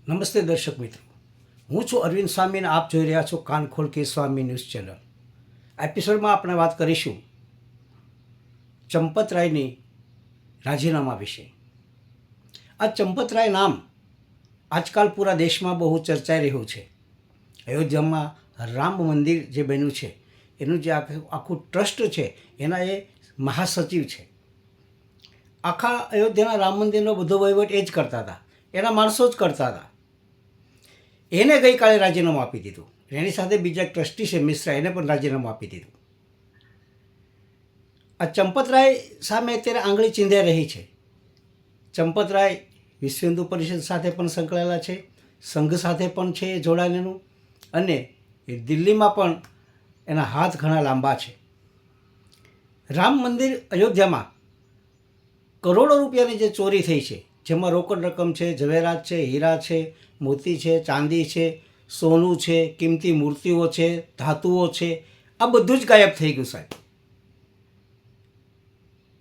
નમસ્તે દર્શક મિત્રો, હું છું અરવિંદ સ્વામી અને આપ જોઈ રહ્યા છો કાન ખોલ કે સ્વામી ન્યૂઝ ચેનલ. આ એપિસોડમાં આપણે વાત કરીશું ચંપતરાયની રાજીનામા વિશે. આ ચંપતરાય નામ આજકાલ પૂરા દેશમાં બહુ ચર્ચાઈ રહ્યું છે. અયોધ્યામાં રામ મંદિર જે બન્યું છે એનું જે આખું ટ્રસ્ટ છે એના એ મહાસચિવ છે. આખા અયોધ્યાના રામ મંદિરનો બધો વહીવટ એ જ કરતા હતા, એના માણસો જ કરતા હતા. એને ગઈકાલે રાજીનામું આપી દીધું. એની સાથે બીજા ટ્રસ્ટી છે મિશ્રા, એને પણ રાજીનામું આપી દીધું. આ ચંપતરાય સામે અત્યારે આંગળી ચીંધાઈ રહી છે. ચંપતરાય વિશ્વ હિન્દુ પરિષદ સાથે પણ સંકળાયેલા છે, સંઘ સાથે પણ છે જોડાયેલું, અને એ દિલ્હીમાં પણ એના હાથ ઘણા લાંબા છે. રામ મંદિર અયોધ્યામાં કરોડો રૂપિયાની જે ચોરી થઈ છે, જેમાં રોકડ રકમ છે, ઝવેરાત છે, હીરા છે, મોતી છે, ચાંદી છે, સોનું છે, કિંમતી મૂર્તિઓ છે, ધાતુઓ છે, આ બધું જ ગાયબ થઈ ગયું સાહેબ.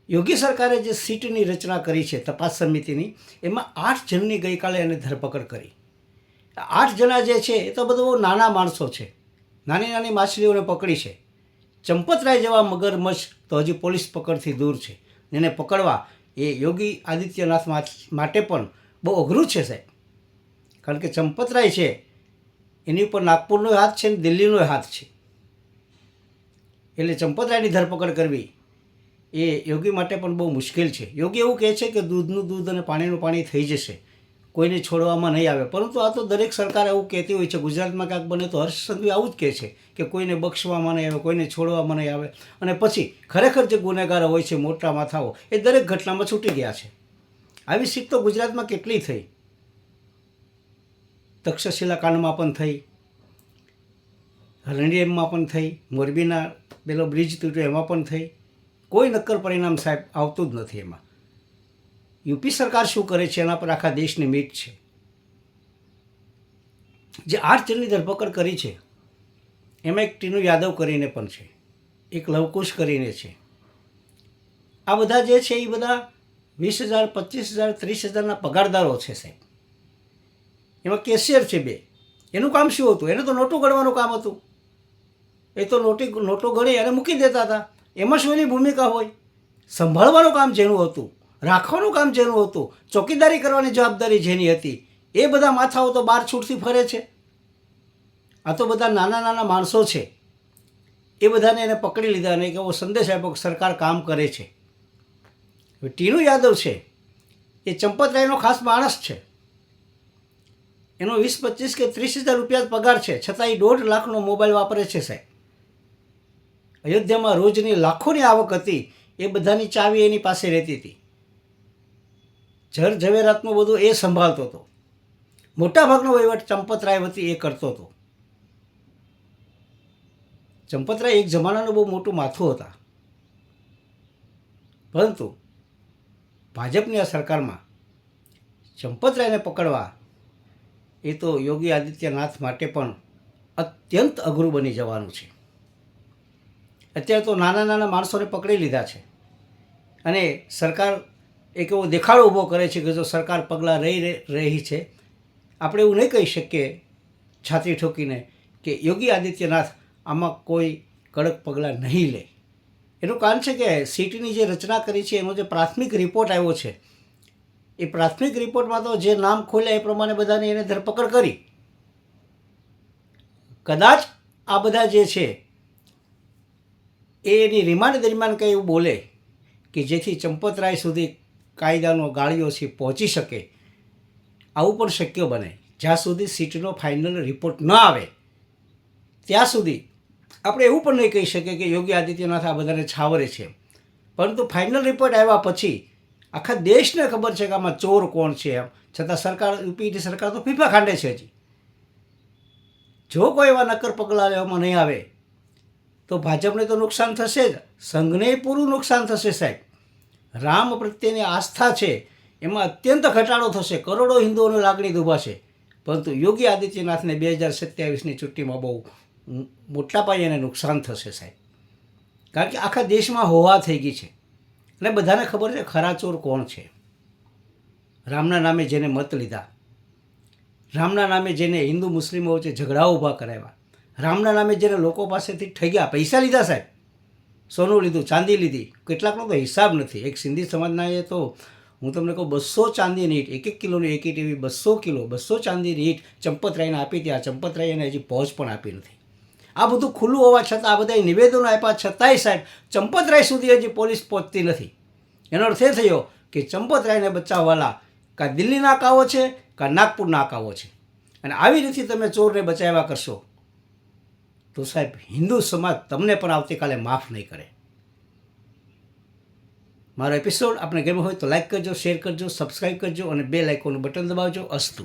યોગી સરકારે જે સીટની રચના કરી છે તપાસ સમિતિની, એમાં 8 જણની ગઈકાલે એને ધરપકડ કરી. 8 જણા જે છે એ તો બધું બહુ નાના માણસો છે, નાની નાની માછલીઓને પકડી છે. ચંપતરાય જેવા મગરમચ્છ તો હજી પોલીસ પકડથી દૂર છે. એને પકડવા એ યોગી આદિત્યનાથ માટે પણ બહુ અઘરું છે સાહેબ. કારણ કે ચંપતરાય છે એની ઉપર નાગપુરનો હાથ છે ને દિલ્હીનો હાથ છે. એટલે ચંપતરાયની ધરપકડ કરવી એ યોગી માટે પણ બહુ મુશ્કેલ છે. યોગી એવું કહે છે કે દૂધનું દૂધ અને પાણીનું પાણી થઈ જશે, કોઈને છોડવામાં નહીં આવે. પરંતુ આ તો દરેક સરકાર એવું કહેતી હોય છે. ગુજરાતમાં ક્યાંક બને તો હર્ષ સંઘવી આવું જ કહે છે કે કોઈને બક્ષવામાં નહીં આવે, કોઈને છોડવામાં નહીં આવે. અને પછી ખરેખર જે ગુનેગારો હોય છે, મોટા માથાઓ, એ દરેક ઘટનામાં છૂટી ગયા છે. આવી સીટ તો ગુજરાતમાં કેટલી થઈ. તક્ષશિલા કાંડમાં પણ થઈ, રણિયામાં પણ થઈ, મોરબીના પેલો બ્રિજ તૂટ્યો એમાં પણ થઈ. કોઈ નક્કર પરિણામ સાહેબ આવતું જ નથી. એમાં યુપી સરકાર શું કરે છે એના પર આખા દેશની મીટ છે. જે 8 જણની ધરપકડ કરી છે એમાં એક ટીનુ યાદવ કરીને પણ છે, એક લવકુશ કરીને છે. આ બધા જે છે એ બધા 20,000, 25,000, 30,000ના પગારદારો છે સાહેબ. એમાં કેશિયર છે 2. એનું કામ શું હતું? એને તો નોટો ગણવાનું કામ હતું. એ તો નોટો ગણી અને મૂકી દેતા હતા. એમાં શું એની ભૂમિકા હોય? સંભાળવાનું કામ જેનું હતું, રાખવાનું કામ જેનું હતું, ચોકીદારી કરવાની જવાબદારી જેની હતી, એ બધા માથાઓ તો બહાર છૂટથી ફરે છે. આ તો બધા નાના નાના માણસો છે. એ બધાને એને પકડી લીધા અને એવો સંદેશ આપ્યો કે સરકાર કામ કરે છે. ટીનુ યાદવ છે એ ચંપતરાયનો ખાસ માણસ છે. એનો 20, 25 કે 30,000 રૂપિયા પગાર છે, છતાં એ 1.5 લાખનો મોબાઈલ વાપરે છે સાહેબ. અયોધ્યામાં રોજની લાખોની આવક હતી, એ બધાની ચાવી એની પાસે રહેતી હતી. જર ઝવેરાતનું બધું એ સંભાળતો હતો. મોટાભાગનો વહીવટ ચંપતરાય વતી એ કરતો હતો. ચંપતરાય એક જમાનાનું બહુ મોટું માથું હતા. પરંતુ ભાજપની આ સરકારમાં ચંપતરાયને પકડવા એ તો યોગી આદિત્યનાથ માટે પણ અત્યંત અઘરું બની જવાનું છે. અત્યારે તો નાના નાના માણસોને પકડી લીધા છે અને સરકાર એક એવો દેખાડો ઊભો કરે છે કે જો સરકાર પગલાં રહી છે. આપણે એવું નહીં કહી શકીએ છાતી ઠોકીને કે યોગી આદિત્યનાથ આમાં કોઈ કડક પગલાં નહીં લે. એનું કારણ છે કે સીટની જે રચના કરી છે એનો જે પ્રાથમિક રિપોર્ટ આવ્યો છે, એ પ્રાથમિક રિપોર્ટમાં તો જે નામ ખોલ્યા એ પ્રમાણે બધાની એને ધરપકડ કરી. કદાચ આ બધા જે છે એની રિમાન્ડ દરમિયાન કંઈ એવું બોલે કે જેથી ચંપતરાય સુધી કાયદાનો ગાળીઓ છે પહોંચી શકે, આવું પણ શક્ય બને. જ્યાં સુધી સીટનો ફાઇનલ રિપોર્ટ ન આવે ત્યાં સુધી આપણે એવું પણ નહીં કહી શકીએ કે યોગી આદિત્યનાથ આ બધાને છાવરે છે. પરંતુ ફાઇનલ રિપોર્ટ આવ્યા પછી આખા દેશને ખબર છે કે આમાં ચોર કોણ છે. એમ છતાં સરકાર, યુપીની સરકાર તો ફીફા ખાંડે છે. હજી જો કોઈ એવા નક્કર પગલાં લેવામાં નહીં આવે તો ભાજપને તો નુકસાન થશે જ, સંઘને પૂરું નુકસાન થશે સાહેબ. રામ પ્રત્યેની આસ્થા છે એમાં અત્યંત ઘટાડો થશે, કરોડો હિન્દુઓની લાગણી દુભાશે. પરંતુ યોગી આદિત્યનાથને 2027ની ચૂંટણીમાં બહુ મોટા પાયે એને નુકસાન થશે સાહેબ. કારણ કે આખા દેશમાં હોવા થઈ ગઈ છે અને બધાને ખબર છે ખરા ચોર કોણ છે. રામના નામે જેને મત લીધા રામના નામે જેને હિન્દુ મુસ્લિમો વચ્ચે ઝઘડાઓ ઊભા કરાવ્યા, રામના નામે જેને લોકો પાસેથી ઠગ્યા, પૈસા લીધા સાહેબ, સોનું લીધું, ચાંદી લીધી, કેટલાકનો તો હિસાબ નથી. એક સિંધી સમાજના એ તો હું તમને કહું 200 ચાંદીની ઈંટ, 1 કિલોની એક ઈંટ એવી 200 કિલો 200 ચાંદીની ઈંટ ચંપતરાયને આપી હતી. આ ચંપતરાય એને હજી પહોંચ પણ આપી નથી. આ બધું ખુલ્લું હોવા છતાં, આ બધા નિવેદનો આપ્યા છતાંય સાહેબ ચંપતરાય સુધી હજી પોલીસ પહોંચતી નથી. એનો અર્થ એ થયો કે ચંપતરાયને બચાવવાલા કાં દિલ્હીના કાવો છે કાં નાગપુરના કાવો છે. અને આવી રીતે તમે ચોરને બચાવ્યા કરશો તો સાહેબ હિન્દુ સમાજ તમને પણ આવતીકાલે માફ નહીં કરે. મારો એપિસોડ આપણે ગમ્યો હોય તો લાઈક કરજો, શેર કરજો, સબસ્ક્રાઈબ કરજો અને બેલ આઇકોનનું બટન દબાવજો. અસ્તુ.